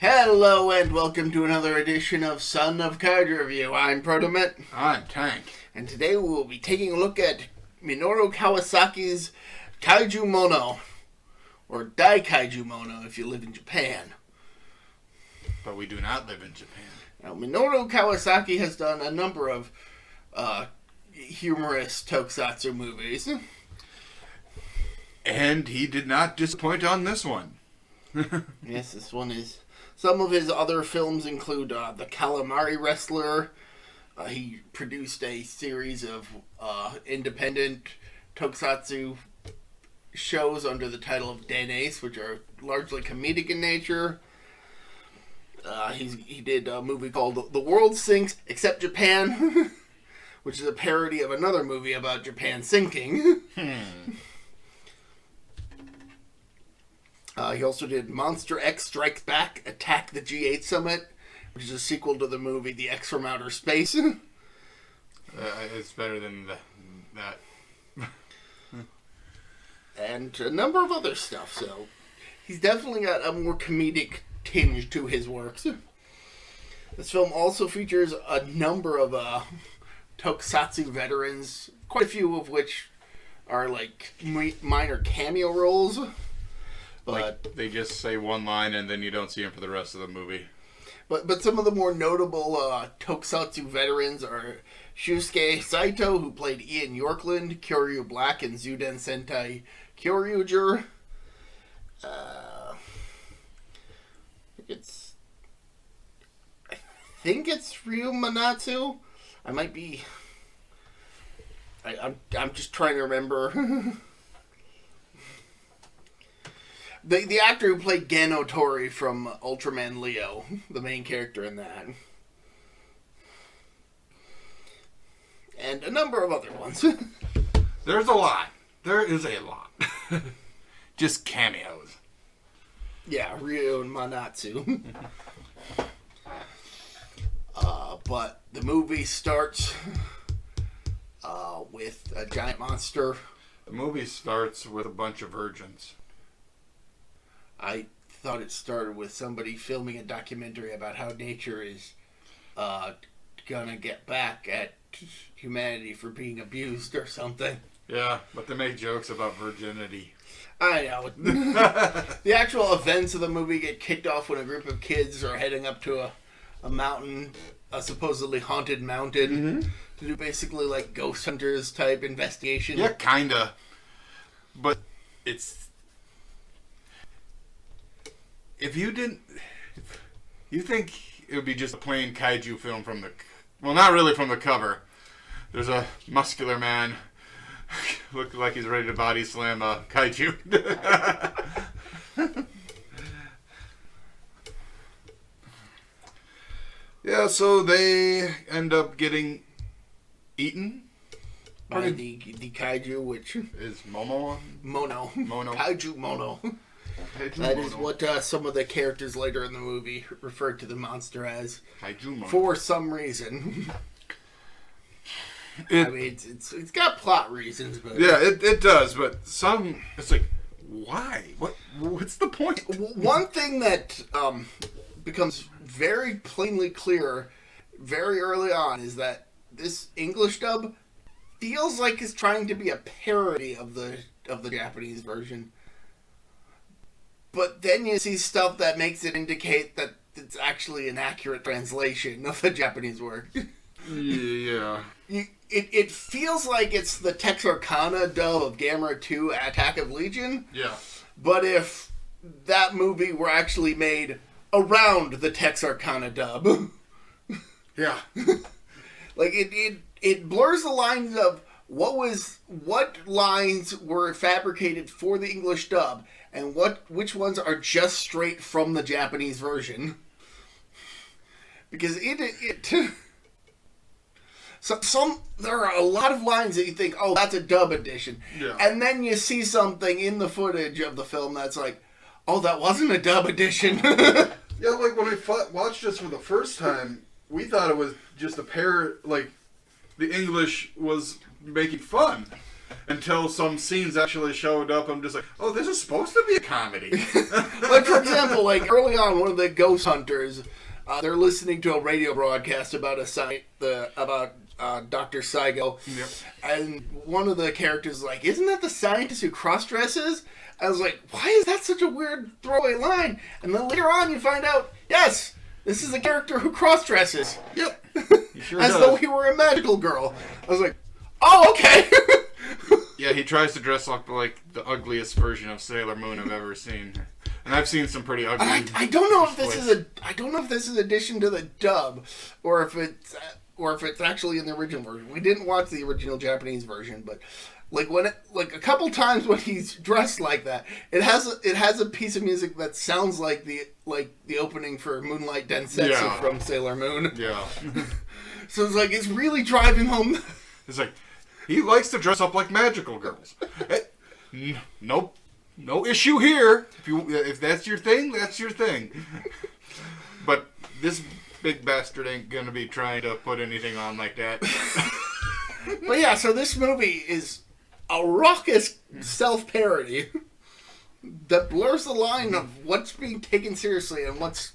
Hello and welcome to another edition of Son of Kaiju Review. I'm Protomit. I'm Tank. And today we will be taking a look at Minoru Kawasaki's Kaiju Mono. Or Dai Kaiju Mono if you live in Japan. But we do not live in Japan. Now, Minoru Kawasaki has done a number of humorous tokusatsu movies. And he did not disappoint on this one. Yes, this one is... Some of his other films include The Calamari Wrestler. He produced a series of independent tokusatsu shows under the title of Den Ace, which are largely comedic in nature. He did a movie called The World Sinks Except Japan, which is a parody of another movie about Japan sinking. He also did Monster X Strikes Back, Attack the G8 Summit, which is a sequel to the movie The X from Outer Space. It's better than that. And a number of other stuff, so he's definitely got a more comedic tinge to his works. This film also features a number of tokusatsu veterans, quite a few of which are like minor cameo roles. But like they just say one line and then you don't see him for the rest of the movie. But some of the more notable tokusatsu veterans are Shusuke Saito, who played Ian Yorkland, Kyoryu Black, and Zuden Sentai Kyoryuger. I think it's Ryu Manatsu. I might be... I'm just trying to remember... The actor who played Gen Otori from Ultraman Leo, the main character in that. And a number of other ones. There's a lot. There is a lot. Just cameos. Yeah, Ryu and Manatsu. But the movie starts with a giant monster. The movie starts with a bunch of virgins. I thought it started with somebody filming a documentary about how nature is gonna get back at humanity for being abused or something. Yeah, but they make jokes about virginity. I know. The actual events of the movie get kicked off when a group of kids are heading up to a mountain, a supposedly haunted mountain, to do basically like ghost hunters type investigation. Yeah, kinda. But it's... If you think it would be just a plain kaiju film from the... Well, not really from the cover. There's a muscular man looks like he's ready to body slam a kaiju. Yeah, so they end up getting eaten by the kaiju, which is Mono. Kaiju Mono. That is what some of the characters later in the movie referred to the monster as. Kaiju Mono. For some reason. I mean, it's got plot reasons, but... Yeah, it does, but some... It's like, why? What's the point? One thing that becomes very plainly clear very early on is that this English dub feels like it's trying to be a parody of the Japanese version. But then you see stuff that makes it indicate that it's actually an accurate translation of the Japanese work. Yeah. It feels like it's the Texarkana dub of Gamera 2 Attack of Legion. Yeah. But if that movie were actually made around the Texarkana dub. Yeah. Like, it blurs the lines of what lines were fabricated for the English dub and which ones are just straight from the Japanese version. Because there are a lot of lines that you think, oh, that's a dub edition. Yeah. And then you see something in the footage of the film that's like, oh, that wasn't a dub edition. Yeah, like when I watched this for the first time, we thought it was just a pair, like, the English was making fun. until some scenes actually showed up. I'm just like, oh, this is supposed to be a comedy. Like, for example, like early on, one of the ghost hunters, they're listening to a radio broadcast about Dr. Saigo. Yep. And one of the characters is like, isn't that the scientist who cross-dresses? I was like, why is that such a weird throwaway line? And then later on you find out, yes, this is a character who cross-dresses. Yep. He sure As does. though he were a magical girl. I was like, oh, okay. Yeah, he tries to dress up like the ugliest version of Sailor Moon I've ever seen. And I've seen some pretty ugly. I don't know if this is I don't know if this is addition to the dub, or if it's actually in the original version. We didn't watch the original Japanese version, but like a couple times when he's dressed like that, it has a piece of music that sounds like the opening for Moonlight Densetsu from Sailor Moon. Yeah. So it's really driving home. It's like, he likes to dress up like magical girls. Nope. No issue here. If that's your thing, that's your thing. But this big bastard ain't gonna be trying to put anything on like that. But yeah, so this movie is a raucous self-parody that blurs the line of what's being taken seriously and what's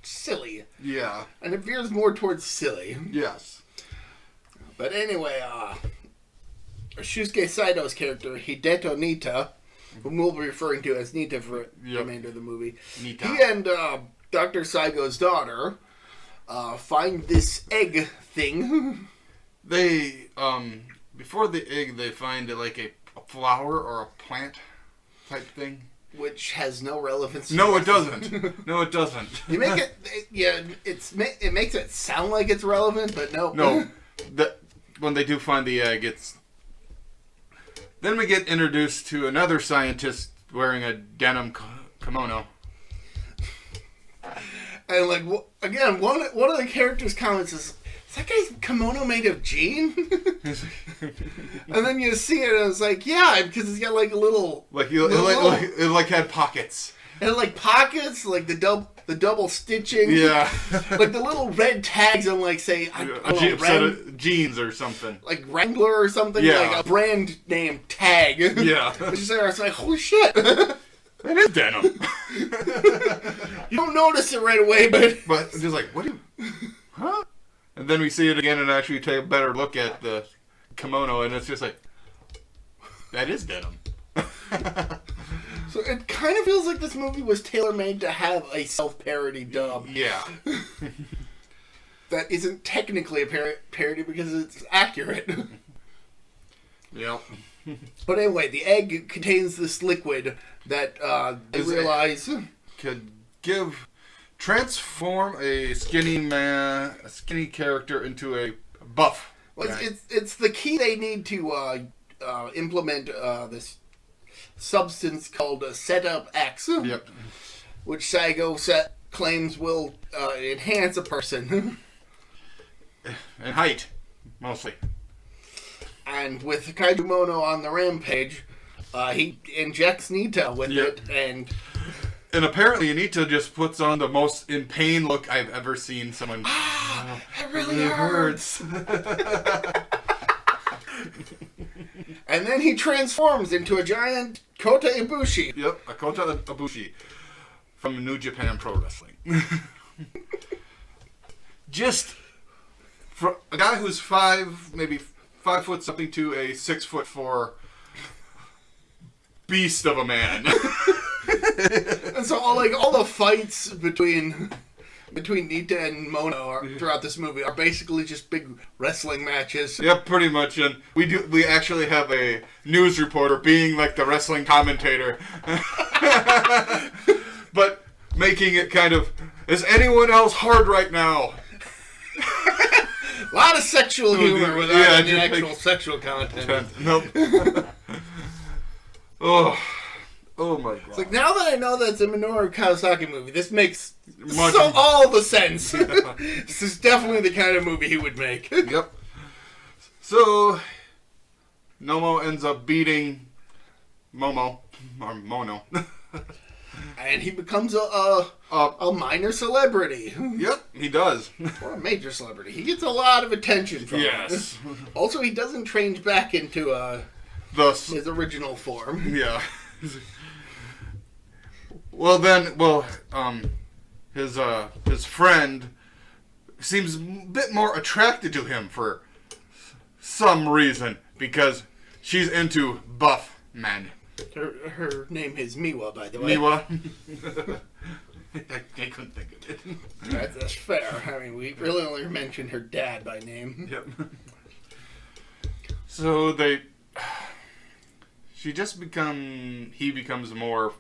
silly. Yeah. And it veers more towards silly. Yes. But anyway, Shusuke Saito's character, Hideto Nita, whom we'll be referring to as Nita for the remainder of the movie, Nita. he and Dr. Saigo's daughter find this egg thing. They, before the egg, they find like a flower or a plant type thing. Which has no relevance. No, it doesn't. No, it doesn't. You make it, it makes it sound like it's relevant, but no. No, when they do find the egg, it's... Then we get introduced to another scientist wearing a denim kimono. And again, one of the characters' comments is that guy's kimono made of jean? And then you see it, and it's like, yeah, because it's got like a little... It had pockets. And like pockets, like the double stitching. Yeah. Like the little red tags on, like, say, a set of jeans or something. Like Wrangler or something. Yeah. Like a brand name tag. Yeah. Which is there. It's like, holy shit. It is denim. You don't notice it right away, But just like, what do you... Huh? And then we see it again and actually take a better look at the kimono, and it's just like, that is denim. So it kind of feels like this movie was tailor-made to have a self-parody dub. Yeah. That isn't technically a parody because it's accurate. Yep. But anyway, the egg contains this liquid that they realize could transform a skinny character into a buff. Well, it's the key they need to implement this substance called Setup X. Yep. Which Saigo claims will enhance a person. And height, mostly. And with Kaiju Mono on the rampage, he injects Nita with it, and apparently Nita just puts on the most in pain look I've ever seen someone. It really hurts. And then he transforms into a giant Kota Ibushi. Yep, a Kota Ibushi from New Japan Pro Wrestling. Just for a guy who's maybe 5 foot something to a 6'4" beast of a man. And so all the fights between Nita and Mono throughout this movie are basically just big wrestling matches. Yep, pretty much. And we actually have a news reporter being like the wrestling commentator. But making it kind of, is anyone else hard right now? A lot of sexual humor without any actual sexual content. Nope. Oh my god. It's like, now that I know that it's a Minoru Kawasaki movie, this makes all the sense. This is definitely the kind of movie he would make. Yep. So, Nomo ends up beating Momo, or Mono. And he becomes a minor celebrity. Yep, he does. Or a major celebrity. He gets a lot of attention from Yes. it. Also, he doesn't change back into his original form. Yeah. His friend seems a bit more attracted to him for some reason because she's into buff men. Her name is Miwa, by the way. Miwa. I couldn't think of it. That's fair. I mean, we really only mentioned her dad by name. Yep. So he becomes more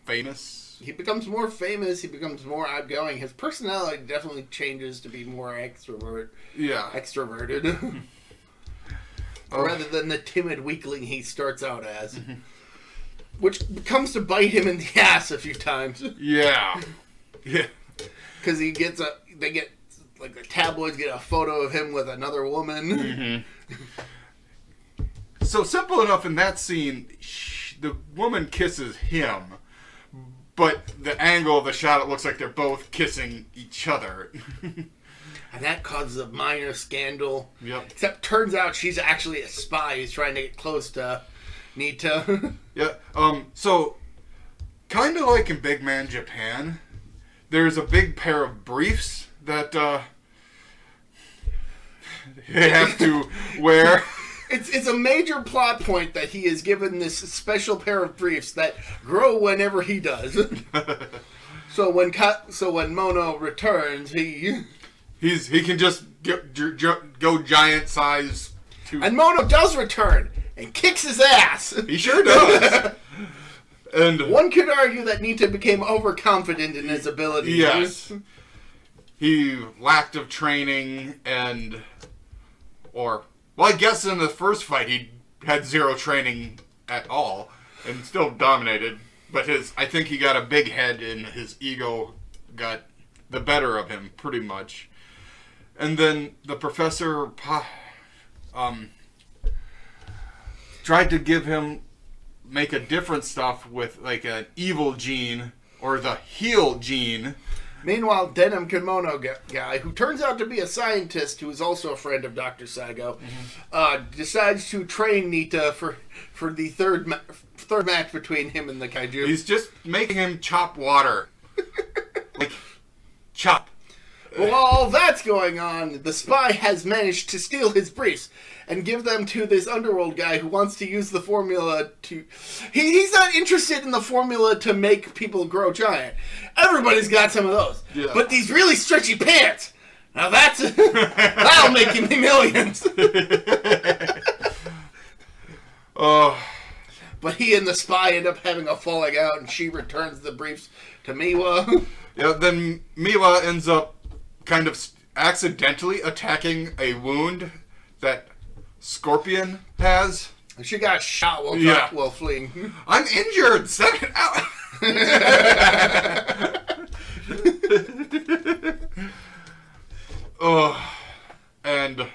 famous. He becomes more famous. He becomes more outgoing. His personality definitely changes to be more extroverted. Rather than the timid weakling he starts out as. Which comes to bite him in the ass a few times. Yeah. Yeah. Because the tabloids get a photo of him with another woman. So simple enough in that scene, the woman kisses him, but the angle of the shot, it looks like they're both kissing each other. And that causes a minor scandal. Yep. Except turns out she's actually a spy who's trying to get close to Nita. Yeah. So, kind of like in Big Man Japan, there's a big pair of briefs that they have to wear. It's a major plot point that he is given this special pair of briefs that grow whenever he does. So when Mono returns, he can just go giant size. And Mono does return and kicks his ass. He sure does. And one could argue that Nita became overconfident in his abilities. Yes. He lacked of training I guess in the first fight he had zero training at all and still dominated. But I think he got a big head and his ego got the better of him pretty much. And then the professor tried to make a different stuff with like an evil gene or the heal gene. Meanwhile, Denim Kimono guy, who turns out to be a scientist who is also a friend of Dr. Saigo, decides to train Nita for the third match between him and the kaiju. He's just making him chop water. Like, chop. Well, while all that's going on, the spy has managed to steal his briefs and give them to this underworld guy who wants to use the formula to... He's not interested in the formula to make people grow giant. Everybody's got some of those. Yeah. But these really stretchy pants, now that'll make you millions. But he and the spy end up having a falling out, and she returns the briefs to Miwa. Yeah, then Miwa ends up kind of accidentally attacking a wound that Scorpion has. And she got shot while fleeing. I'm injured! Set it out! And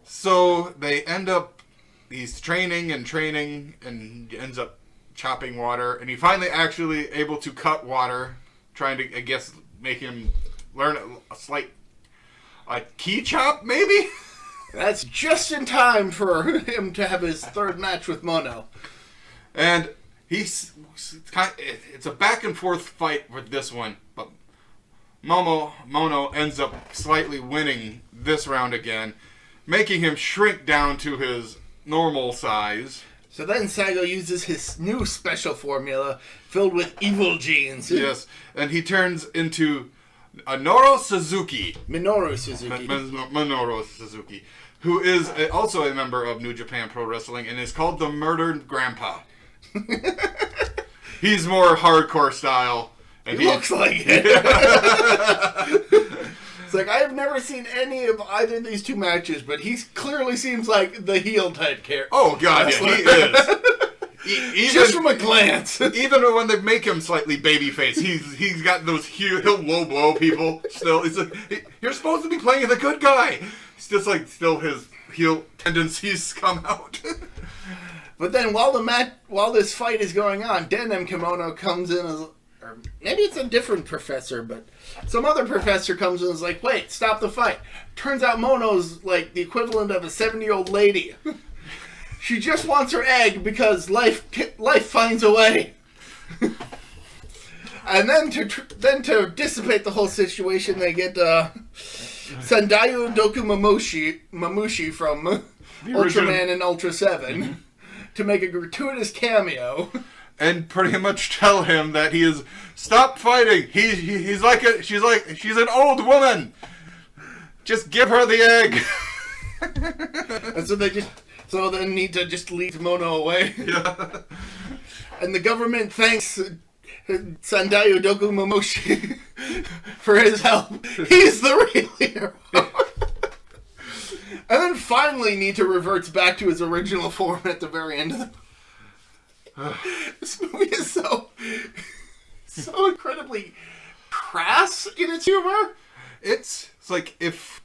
so they end up, he's training and ends up chopping water, and he finally actually able to cut water, trying to, I guess, make him learn a slight key chop, maybe? That's just in time for him to have his third match with Mono. And it's a back and forth fight with this one, but Mono ends up slightly winning this round again, making him shrink down to his normal size. So then Saigo uses his new special formula filled with evil genes. Yes, and he turns into Minoru Suzuki. Minoru Suzuki, who is also a member of New Japan Pro Wrestling and is called the Murdered Grandpa. He's more hardcore style. And he looks like it. It's like, I have never seen any of either of these two matches, but he clearly seems like the heel type character. Oh, God, yeah, he is. Just from a glance. Even when they make him slightly babyface, he's got those he'll low blow people still. It's like, you're supposed to be playing the good guy. It's just like still his heel tendencies come out. But then while this fight is going on, Denim Kimono comes in as, or maybe it's a different professor, but some other professor comes in and is like, wait, stop the fight. Turns out Mono's like the equivalent of a 70-year-old lady. She just wants her egg because life finds a way. And then to dissipate the whole situation, they get Sandayu Doku Mamushi from Ultraman and Ultra 7 to make a gratuitous cameo. And pretty much tell him that he is stop fighting. She's an old woman. Just give her the egg. And so they need to just leave Mono away. Yeah. And the government thanks Sandayu Doku Mamushi for his help. He's the real hero. And then finally Nita reverts back to his original form at the very end of the This movie is so incredibly crass in its humor. It's like if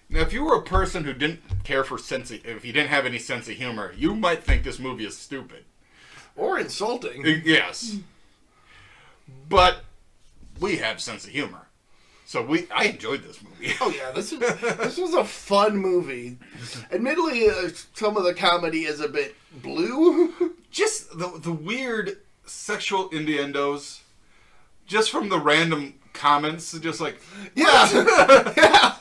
you were a person who didn't care for if you didn't have any sense of humor, you might think this movie is stupid. Or insulting. Yes. But we have sense of humor. So I enjoyed this movie. Oh yeah, this was a fun movie. Admittedly, some of the comedy is a bit blue. Just the weird sexual innuendos, just from the random comments, just like yeah.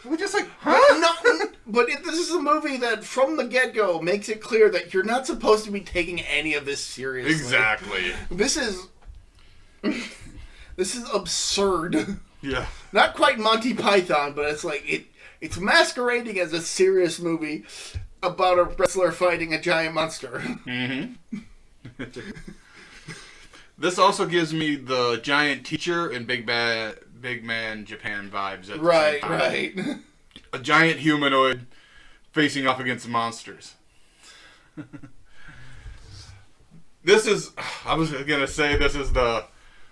We're just like, huh? But this is a movie that, from the get-go, makes it clear that you're not supposed to be taking any of this seriously. Exactly. This is absurd. Yeah. Not quite Monty Python, but it's like it's masquerading as a serious movie about a wrestler fighting a giant monster. Mm-hmm. This also gives me the giant teacher and Big Man Japan vibes at the same time. Right. A giant humanoid facing off against monsters. I was going to say this is the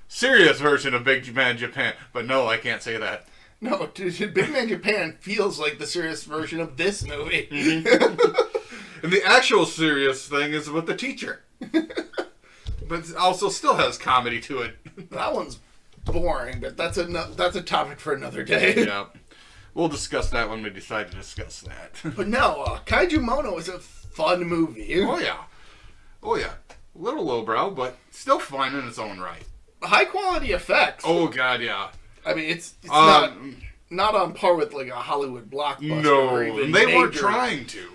serious version of Big Man Japan, but no, I can't say that. No, dude, Big Man Japan feels like the serious version of this movie. Mm-hmm. And the actual serious thing is with the teacher. But it also still has comedy to it. That one's boring, but that's a topic for another day. Yeah. We'll discuss that when we decide to discuss that. But no, Kaiju Mono is a fun movie. Oh yeah. A little lowbrow, but still fine in its own right. High quality effects. Oh god, yeah. I mean, it's not on par with like a Hollywood blockbuster. No, or even they major. weren't trying to.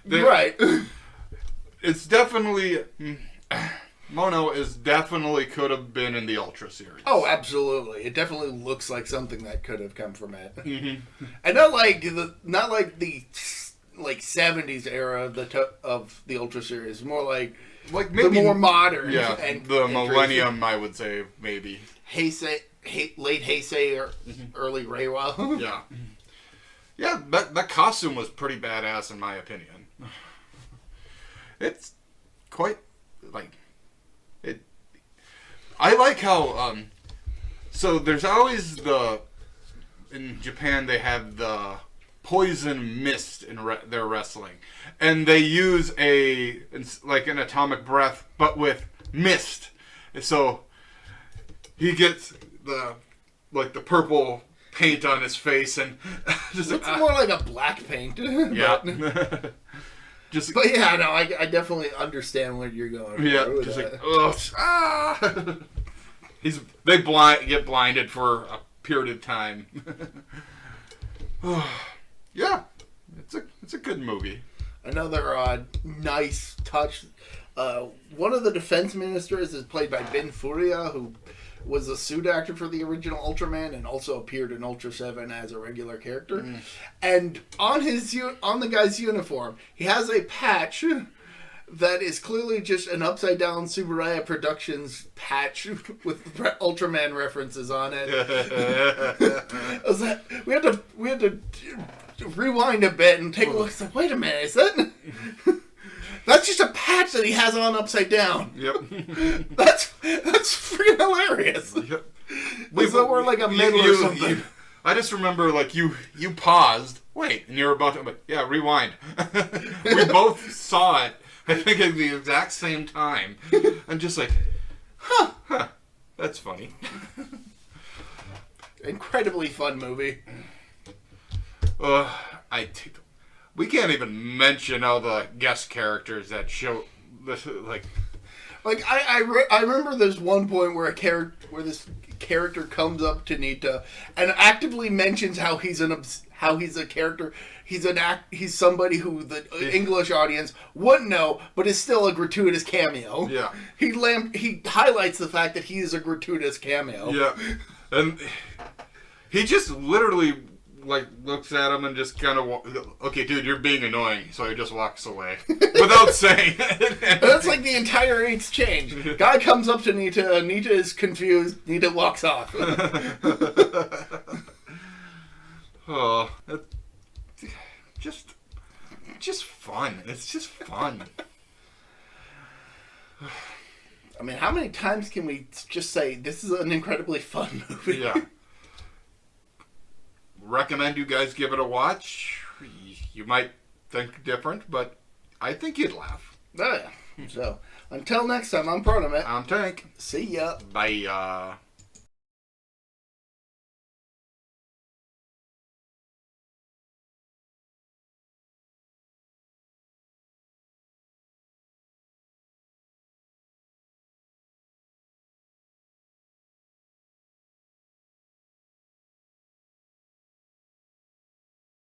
Right. It's definitely Mono is definitely could have been in the Ultra series. Oh, absolutely. It definitely looks like something that could have come from it. Mm-hmm. And not like the 70s era of the Ultra series. More like maybe the more modern. Yeah, and the millennium, I would say, maybe. Late Heisei or early Reiwa. Yeah. Yeah, that costume was pretty badass in my opinion. It's quite, I like how, so there's always in Japan they have the poison mist in their wrestling. And they use an atomic breath, but with mist. So he gets the purple paint on his face and just looks more like a black paint. Yeah. But yeah, no, I definitely understand what you're going for. Yeah, just like, ugh, they get blinded for a period of time. Yeah, it's a good movie. Another nice touch. One of the defense ministers is played by Ben Furia, who was a suit actor for the original Ultraman and also appeared in Ultra 7 as a regular character. Mm. And on the guy's uniform, he has a patch that is clearly just an upside-down Subaraya Productions patch with Ultraman references on it. We had to rewind a bit and take a look. It's like, wait a minute, is that... That's just a patch that he has on upside down. Yep. That's freaking hilarious. Yep. We're like a medal or something. I just remember, you paused. Wait wait, and you're about to, yeah, rewind. We both saw it, I think, at the exact same time. I'm just like, huh, that's funny. Incredibly fun movie. We can't even mention all the guest characters that show this, like I remember there's one point where this character comes up to Nita and actively mentions how he's a character. He's somebody who the English audience wouldn't know, but is still a gratuitous cameo. Yeah. He highlights the fact that he is a gratuitous cameo. Yeah. And he just literally looks at him and just kind of okay, dude, you're being annoying, so he just walks away without saying it. That's like the entire eighth change. Guy comes up to Nita, Nita is confused, Nita walks off. Oh, just fun. It's just fun. I mean, how many times can we just say this is an incredibly fun movie? Yeah. Recommend you guys give it a watch. You might think different, but I think you'd laugh. Oh, yeah. So, until next time, I'm Pronomet. I'm Tank. See ya. Bye.